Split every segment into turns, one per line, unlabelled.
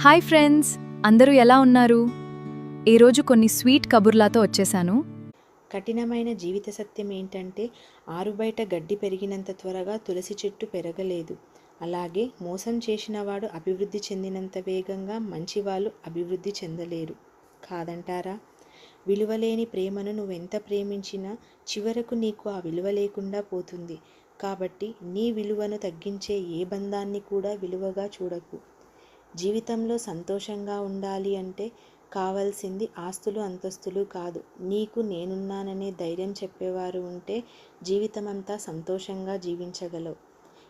Hi friends, అందరూ ఎలా ఉన్నారు? ఈరోజు కొన్ని స్వీట్ కబుర్లతో వచ్చేసాను.
కఠినమైన జీవిత సత్యం ఏంటంటే ఆరుబయట గడ్డి పెరిగినంత త్వరగా తులసి చెట్టు పెరగలేదు. అలాగే మోసం చేసినవాడు అభివృద్ధి చెందినంత వేగంగా మంచివాళ్ళు అభివృద్ధి చెందలేరు. కాదంటారా? విలువలేని ప్రేమను నువ్వెంత ప్రేమించినా చివరకు నీకు ఆ విలువ లేకుండా పోతుంది. కాబట్టి నీ విలువను తగ్గించే ఏ బంధాన్ని కూడా విలువగా చూడకు. జీవితంలో సంతోషంగా ఉండాలి అంటే కావాల్సింది ఆస్తులు అంతస్తులు కాదు. నీకు నేనున్నాననే ధైర్యం చెప్పేవారు ఉంటే జీవితమంతా సంతోషంగా జీవించగలవు.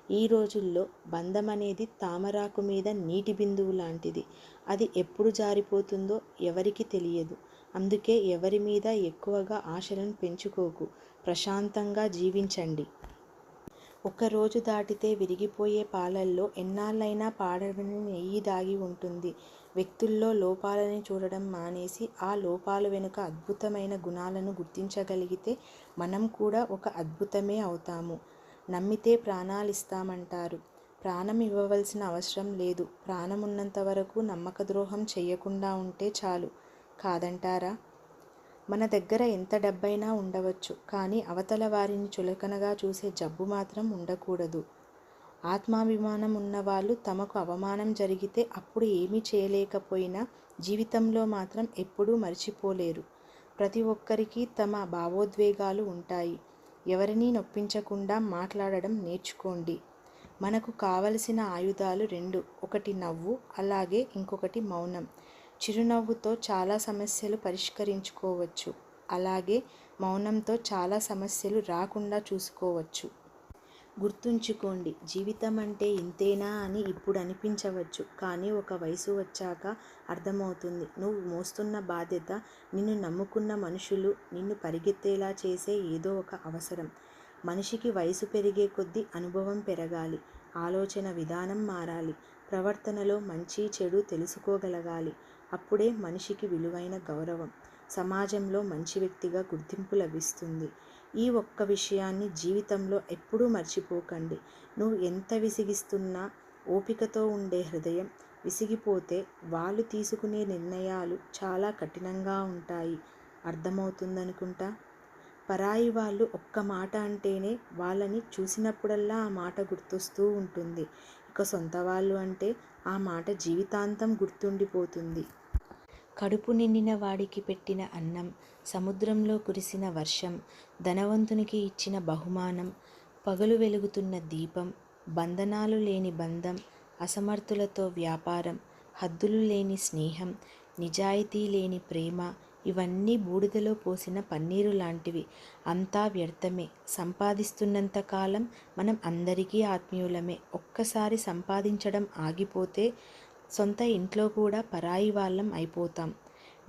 ఈ రోజుల్లో బంధం అనేది తామరాకు మీద నీటి బిందువు లాంటిది. అది ఎప్పుడు జారిపోతుందో ఎవరికి తెలియదు. అందుకే ఎవరి మీద ఎక్కువగా ఆశలను పెంచుకోకు. ప్రశాంతంగా జీవించండి. ఒకరోజు దాటితే విరిగిపోయే పాలల్లో ఎన్నాళ్ళైనా పాడని నెయ్యి దాగి ఉంటుంది. వ్యక్తుల్లో లోపాలని చూడడం మానేసి ఆ లోపాల వెనుక అద్భుతమైన గుణాలను గుర్తించగలిగితే మనం కూడా ఒక అద్భుతమే అవుతాము. నమ్మితే ప్రాణాలిస్తామంటారు. ప్రాణం ఇవ్వవలసిన అవసరం లేదు. ప్రాణం ఉన్నంత వరకు నమ్మక ద్రోహం చెయ్యకుండా ఉంటే చాలు. కాదంటారా? మన దగ్గర ఎంత డబ్బైనా ఉండవచ్చు, కానీ అవతల వారిని చులకనగా చూసే జబ్బు మాత్రం ఉండకూడదు. ఆత్మాభిమానం ఉన్నవాళ్ళు తమకు అవమానం జరిగితే అప్పుడు ఏమీ చేయలేకపోయినా జీవితంలో మాత్రం ఎప్పుడూ మర్చిపోలేరు. ప్రతి ఒక్కరికి తమ భావోద్వేగాలు ఉంటాయి. ఎవరినీ నొప్పించకుండా మాట్లాడడం నేర్చుకోండి. మనకు కావలసిన ఆయుధాలు రెండు. ఒకటి నవ్వు, అలాగే ఇంకొకటి మౌనం. చిరునవ్వుతో చాలా సమస్యలు పరిష్కరించుకోవచ్చు. అలాగే మౌనంతో చాలా సమస్యలు రాకుండా చూసుకోవచ్చు. గుర్తుంచుకోండి, జీవితం అంటే ఇంతేనా అని ఇప్పుడు అనిపించవచ్చు, కానీ ఒక వయసు వచ్చాక అర్థమవుతుంది. నువ్వు మోస్తున్న బాధ్యత, నిన్ను నమ్ముకున్న మనుషులు, నిన్ను పరిగెత్తేలా చేసే ఏదో ఒక అవసరం. మనిషికి వయసు పెరిగే కొద్దీ అనుభవం పెరగాలి. ఆలోచన విధానం మారాలి. ప్రవర్తనలో మంచి చెడు తెలుసుకోగలగాలి. అప్పుడే మనిషికి విలువైన గౌరవం, సమాజంలో మంచి వ్యక్తిగా గుర్తింపు లభిస్తుంది. ఈ ఒక్క విషయాన్ని జీవితంలో ఎప్పుడూ మర్చిపోకండి. నువ్వు ఎంత విసిగిస్తున్నా ఓపికతో ఉండే హృదయం, విసిగిపోతే వాళ్ళు తీసుకునే నిర్ణయాలు చాలా కఠినంగా ఉంటాయి. అర్థమవుతుందనుకుంటా. పరాయి వాళ్ళు ఒక్క మాట అంటేనే వాళ్ళని చూసినప్పుడల్లా ఆ మాట గుర్తొస్తూ ఉంటుంది. ఇక సొంత వాళ్ళు అంటే ఆ మాట జీవితాంతం గుర్తుండిపోతుంది. కడుపు నిండిన వాడికి పెట్టిన అన్నం, సముద్రంలో కురిసిన వర్షం, ధనవంతునికి ఇచ్చిన బహుమానం, పగలు వెలుగుతున్న దీపం, బంధనాలు లేని బంధం, అసమర్థులతో వ్యాపారం, హద్దులు లేని స్నేహం, నిజాయితీ లేని ప్రేమ, ఇవన్నీ బూడిదలో పోసిన పన్నీరు లాంటివి. అంతా వ్యర్థమే. సంపాదిస్తున్నంత కాలం మనం అందరికీ ఆత్మీయులమే. ఒక్కసారి సంపాదించడం ఆగిపోతే సొంత ఇంట్లో కూడా పరాయి వాళ్ళం అయిపోతాం.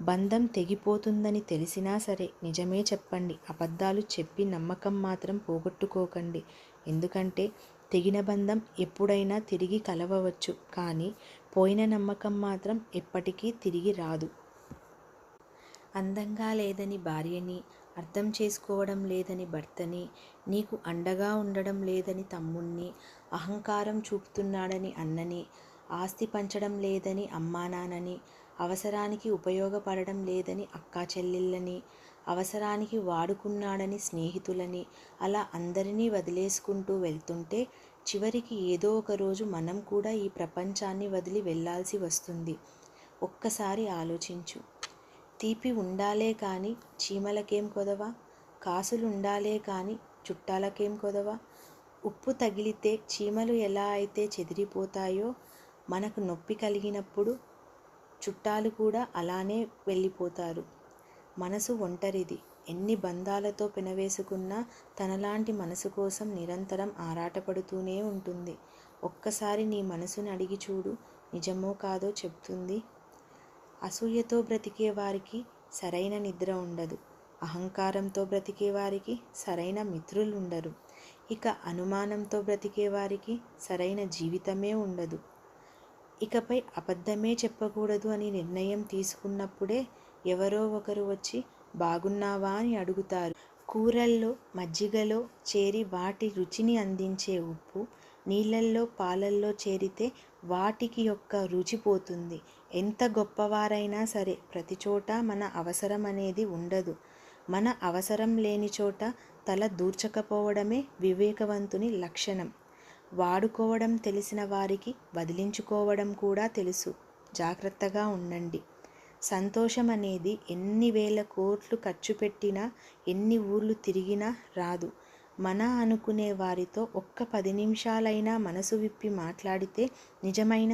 బంధం తెగిపోతుందని తెలిసినా సరే నిజమే చెప్పండి. అబద్ధాలు చెప్పి నమ్మకం మాత్రం పోగొట్టుకోకండి. ఎందుకంటే తెగిన బంధం ఎప్పుడైనా తిరిగి కలవవచ్చు, కానీ పోయిన నమ్మకం మాత్రం ఎప్పటికీ తిరిగి రాదు. అందంగా లేదని భార్యని, అర్థం చేసుకోవడం లేదని భర్తని, నీకు అండగా ఉండడం లేదని తమ్ముణ్ణి, అహంకారం చూపుతున్నాడని అన్నని, ఆస్తి పంచడం లేదని అమ్మానాన్నని, అవసరానికి ఉపయోగపడడం లేదని అక్కా చెల్లెళ్ళని, అవసరానికి వాడుకున్నాడని స్నేహితులని, అలా అందరినీ వదిలేసుకుంటూ వెళ్తుంటే చివరికి ఏదో ఒక రోజు మనం కూడా ఈ ప్రపంచాన్ని వదిలి వెళ్ళాల్సి వస్తుంది. ఒక్కసారి ఆలోచించు. తీపి ఉండాలే కానీ చీమలకేం కొదవ, కాసులుండాలే కానీ చుట్టాలకేం కొదవ. ఉప్పు తగిలితే చీమలు ఎలా అయితే చెదిరిపోతాయో, మనకు నొప్పి కలిగినప్పుడు చుట్టాలు కూడా అలానే వెళ్ళిపోతారు. మనసు ఒంటరిది. ఎన్ని బంధాలతో పెనవేసుకున్నా తనలాంటి మనసు కోసం నిరంతరం ఆరాటపడుతూనే ఉంటుంది. ఒక్కసారి నీ మనసుని అడిగి చూడు, నిజమో కాదో చెప్తుంది. అసూయతో బ్రతికే వారికి సరైన నిద్ర ఉండదు. అహంకారంతో బ్రతికే వారికి సరైన మిత్రులు ఉండరు. ఇక అనుమానంతో బ్రతికే వారికి సరైన జీవితమే ఉండదు. ఇకపై అబద్ధమే చెప్పకూడదు అని నిర్ణయం తీసుకున్నప్పుడే ఎవరో ఒకరు వచ్చి బాగున్నావా అని అడుగుతారు. కూరల్లో, మజ్జిగలో చేరి వాటి రుచిని అందించే ఉప్పు నీళ్ళల్లో, పాలల్లో చేరితే వాటికి యొక్క రుచి పోతుంది. ఎంత గొప్పవారైనా సరే ప్రతి చోట మన అవసరం అనేది ఉండదు. మన అవసరం లేని చోట తల దూర్చకపోవడమే వివేకవంతుని లక్షణం. వాడుకోవడం తెలిసిన వారికి వదిలించుకోవడం కూడా తెలుసు. జాగ్రత్తగా ఉండండి. సంతోషం అనేది ఎన్ని వేల కోట్లు ఖర్చు పెట్టినా, ఎన్ని ఊర్లు తిరిగినా రాదు. మన అనుకునే వారితో ఒక్క 10 నిమిషాలైనా మనసు విప్పి మాట్లాడితే నిజమైన